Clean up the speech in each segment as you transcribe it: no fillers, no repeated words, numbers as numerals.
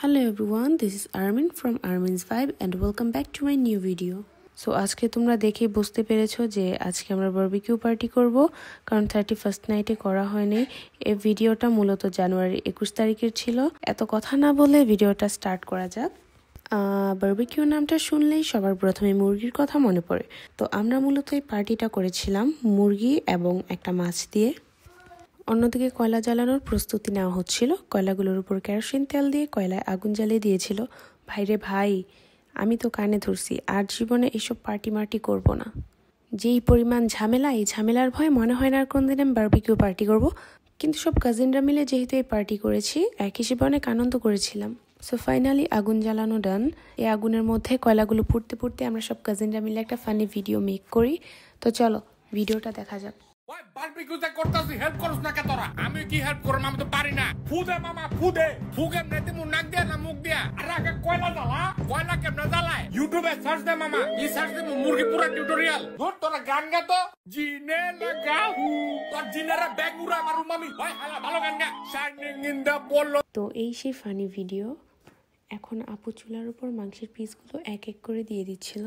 Hello everyone, this is Armin from Armin's Vibe and welcome back to my new video. So আজকে তোমরা দেখে বুঝতে পেরেছো যে আজকে আমরা বারবিকিউ পার্টি করব কারণ 31st নাইটে করা হয়নি। এই ভিডিওটা মূলত জানুয়ারি 21 তারিখের ছিল। এত কথা না বলে ভিডিওটা স্টার্ট করা যাক। বারবিকিউ নামটা শুনলেই সবার প্রথমে মুরগির কথা মনে পড়ে। তো আমরা মূলত এই পার্টিটা করেছিলাম মুরগি এবং একটা মাছ দিয়ে। অন্যদিকে কয়লা জ্বালানোর প্রস্তুতি নেওয়া হচ্ছিল। কয়লাগুলোর উপর কেরোসিন তেল দিয়ে কয়লায় আগুন জ্বালিয়ে দিয়েছিল। ভাইরে ভাই, আমি তো কানে ধরছি, আর জীবনে এসব পার্টি মার্টি করব না। যেই পরিমাণ ঝামেলা, এই ঝামেলার ভয় মনে হয় না আর কোনদিন আমি বারবিকিউ পার্টি করব। কিন্তু সব কাজিনরা মিলে যেহেতু এই পার্টি করেছি, এক হিসেবে অনেক আনন্দ করেছিলাম। সো ফাইনালি আগুন জ্বালানো ডান। এই আগুনের মধ্যে কয়লাগুলো পুড়তে পুড়তে আমরা সব কাজিনরা মিলে একটা ফানি ভিডিও মেক করি। তো চলো ভিডিওটা দেখা যাক। ওই বারবিকিউতে করতাছি, হেল্প করছ না কে তোরা? আমি কি হেল্প করব? আমি তো পারি না। ফুদে মামা ফুদে, ফুকে নেতে মু নাক দিয়া না মুখ দিয়া। আর আগে কয়লা জ্বালা, কয়লা কেমনে জ্বালায়? ইউটিউবে সার্চ দে মামা, ই সার্চ দে মুরগি পুরা টিউটোরিয়াল। ধর তোরা গান গা তো। জিনে লাগাহু, তোর জিনেরা ব্যাগ উড়া মারু মামি। ভাই হালা ভালো গান গা। শাইনিং ইন দ্য বলো। তো এই সেই ফানি ভিডিও। এখন আপু চুলার উপর মাংসের পিসগুলো এক এক করে দিয়ে দিচ্ছিল।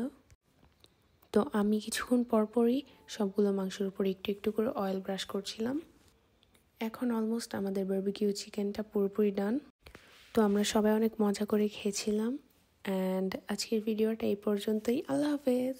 তো আমি কিছুক্ষণ পরপরই সবগুলো মাংসের উপর একটু একটু করে অয়েল ব্রাশ করছিলাম। এখন অলমোস্ট আমাদের বারবিকিউ চিকেনটা পুরোপুরি ডান। তো আমরা সবাই অনেক মজা করে খেয়েছিলাম। অ্যান্ড আজকের ভিডিওটা এই পর্যন্তই। আল্লাহ হাফেজ।